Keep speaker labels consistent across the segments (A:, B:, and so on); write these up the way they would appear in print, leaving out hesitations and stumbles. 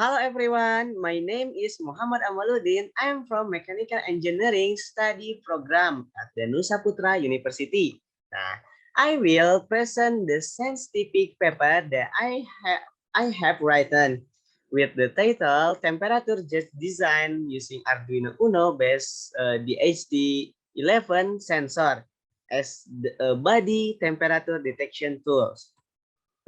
A: Hello everyone, my name is Muhammad Amaluddin. I'm from Mechanical Engineering Study Program at the Nusa Putra University. Nah, I will present the scientific paper that I have written with the title Temperature Jet Design using Arduino Uno based DHT11 sensor as the body temperature detection tools.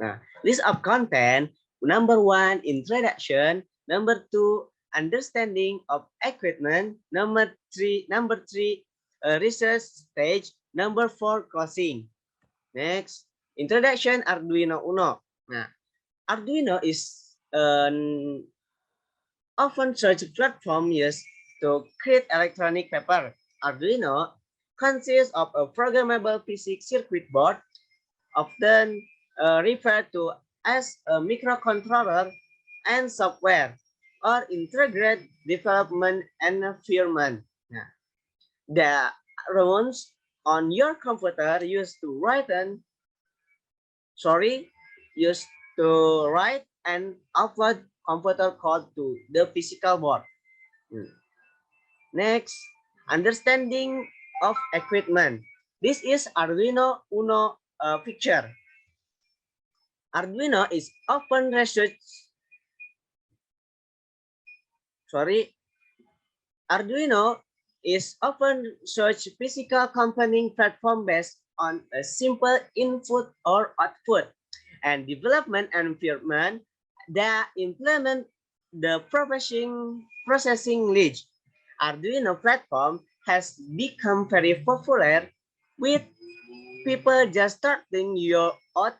A: Nah, list of content. Number one, introduction. Number two, understanding of equipment. Number three, research stage. Number four, closing. Next, introduction Arduino Uno. Nah, Arduino is an often search platform used to create electronic paper. Arduino consists of a programmable physics circuit board often referred to as a microcontroller and software or integrated development environment. Nah, the runs on your computer used to write and upload computer code to the physical board. Hmm. Next, understanding of equipment. This is Arduino Uno picture. Arduino is often research. Arduino is often such physical computing platform based on a simple input or output and development environment that implement the processing logic. Arduino platform has become very popular with people just starting out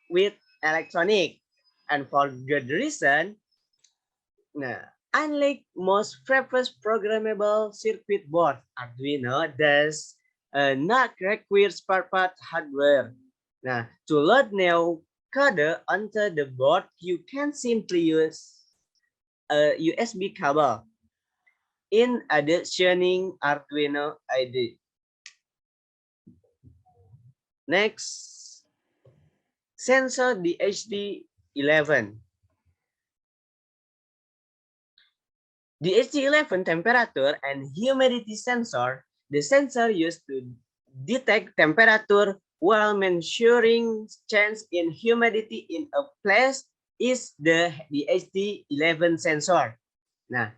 A: with electronic, and for good reason. Nah, unlike most previous programmable circuit board, Arduino does not require spare part hardware. Nah, to load new code onto the board, you can simply use a USB cable. In addition, Arduino IDE. Next, sensor DHT11. DHT11 temperature and humidity sensor, the sensor used to detect temperature while measuring change in humidity in a place is the DHT11 sensor. Nah,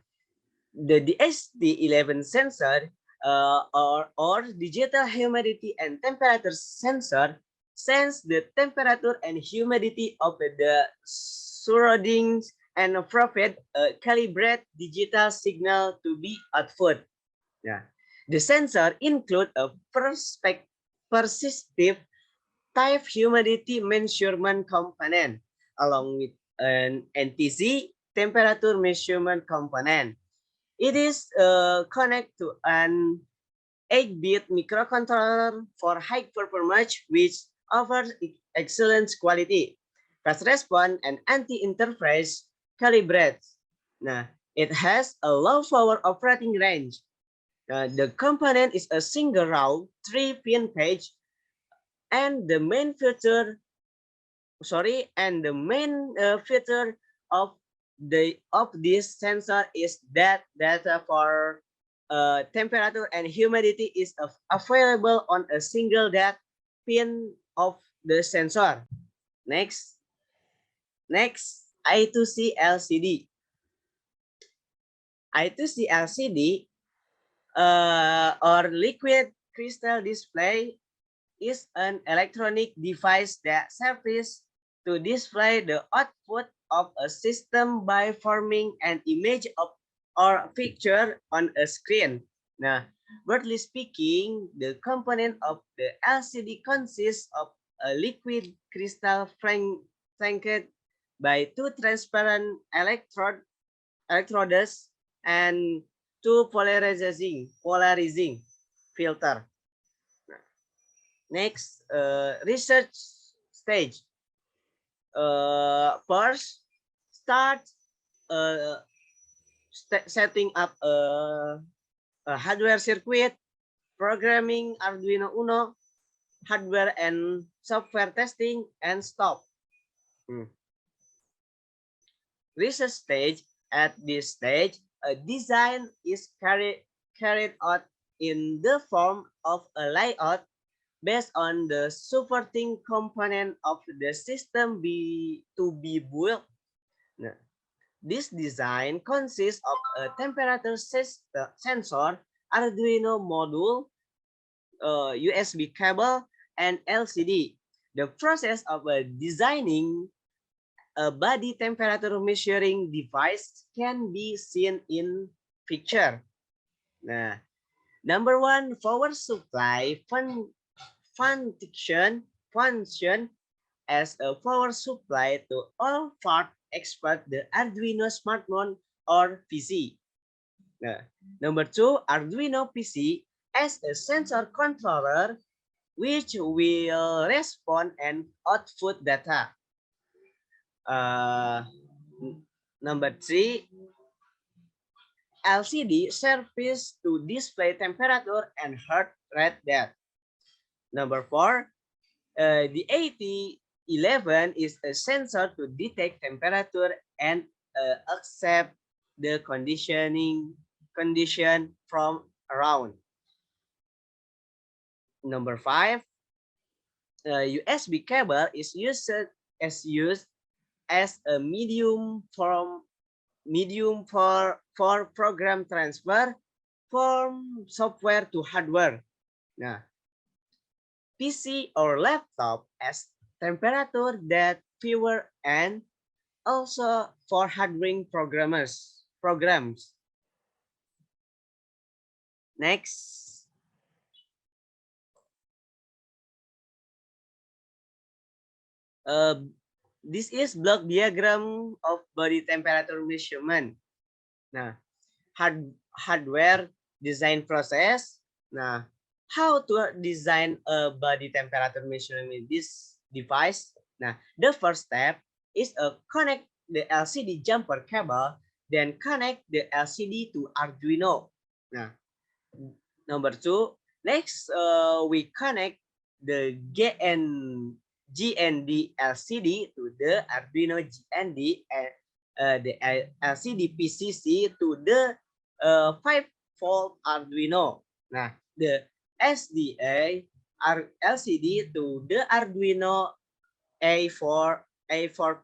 A: the DHT11 sensor or digital humidity and temperature sensor sense the temperature and humidity of the surroundings and provide a calibrate digital signal to be output. Yeah. The sensor include a persistive type humidity measurement component along with an NTC temperature measurement component. It is connected to an 8-bit microcontroller for high performance, which offers excellent quality, fast response, and anti-interference calibrates. Nah, it has a low power operating range. The component is a single row, 3-pin page, and the main feature, feature of this sensor is that data for temperature and humidity is available on a single data pin of the sensor. Next, I2C LCD. I2C LCD or liquid crystal display is an electronic device that serves to display the output of a system by forming an image of or picture on a screen. Now, broadly speaking, the component of the LCD consists of a liquid crystal flanked by two transparent electrodes and two polarizing filter. Next, research stage. First, start uh, setting up a hardware circuit, programming Arduino Uno, hardware and software testing, and stop. research stage. At this stage, a design is carried out in the form of a layout based on the supporting component of the system to be built. Nah, this design consists of a temperature sensor, Arduino module, USB cable, and LCD. The process of designing a body temperature measuring device can be seen in picture. Nah, number one, power supply function as a power supply to all part except the Arduino smartphone or PC. Nah, number two, Arduino PC as a sensor controller which will respond and output data. Uh, number three, LCD surface to display temperature and heart rate data. Number four, the AT11 is a sensor to detect temperature and accept the condition from around. Number five, USB cable is used as a medium for program transfer from software to hardware. Nah, PC or laptop as temperature that viewer and also for hardware programs. Next, this is block diagram of body temperature measurement. Nah, hardware design process. Nah, how to design a body temperature measurement with this device? Nah, the first step is connect the LCD jumper cable, then connect the LCD to Arduino. Nah, number two, next we connect the GND LCD to the Arduino GND and the LCD PCC to the 5-volt Arduino. Nah, the SDA LCD to the Arduino A4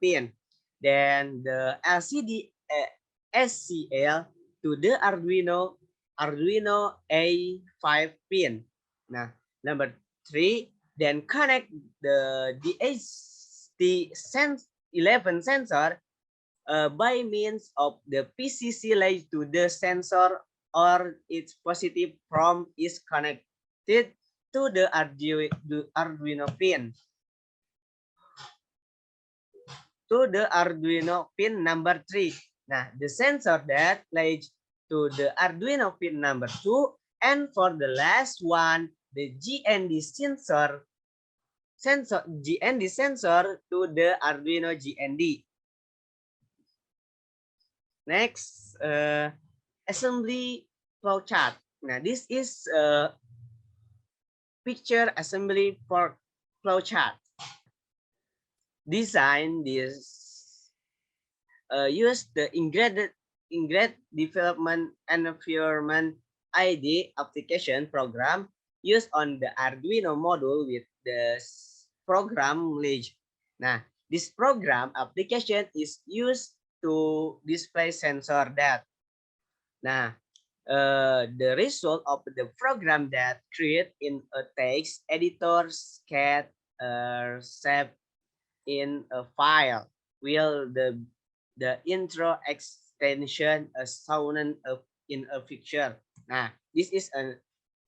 A: pin. Then the LCD SCL to the Arduino A5 pin. Nah, number 3, then connect the DHT11 sensor by means of the PCC latch to the sensor or its positive prom is connected to the Arduino pin. To the Arduino pin number 3. Nah, the sensor that latch to the Arduino pin number 2, and for the last one, the GND sensor to the Arduino GND. Next, assembly flowchart. Now, this is a picture assembly for flowchart. Design this use the ingredient development environment ID application program used on the Arduino module with the program ledge. Nah, this program application is used to display sensor data. Nah, the result of the program that create in a text editor can save in a file will the intro extension as shown in a picture. Nah, this is a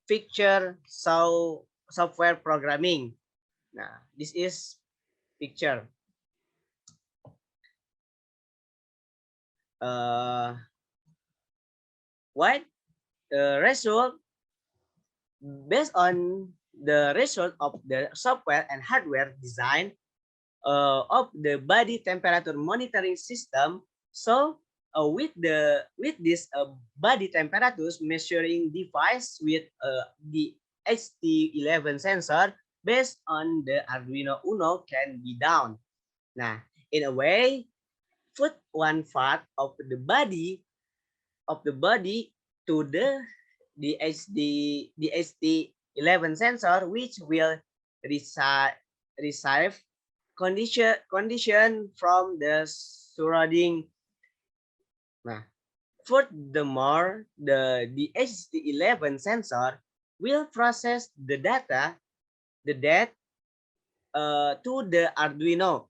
A: picture software programming. Nah, this is picture. What result based on the result of the software and hardware design of the body temperature monitoring system. So with this body temperatures measuring device with the HT11 sensor based on the Arduino Uno can be done. Nah, in a way, put one part of the body to the DHT11 sensor, which will receive condition from the surrounding. Nah, furthermore, the DHT11 sensor will process the data to the Arduino,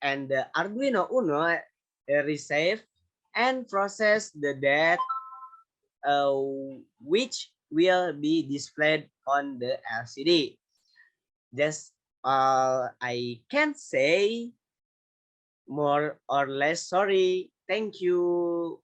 A: and the Arduino Uno receive and process the data which will be displayed on the LCD. That's all I can say. More or less. Sorry. Thank you.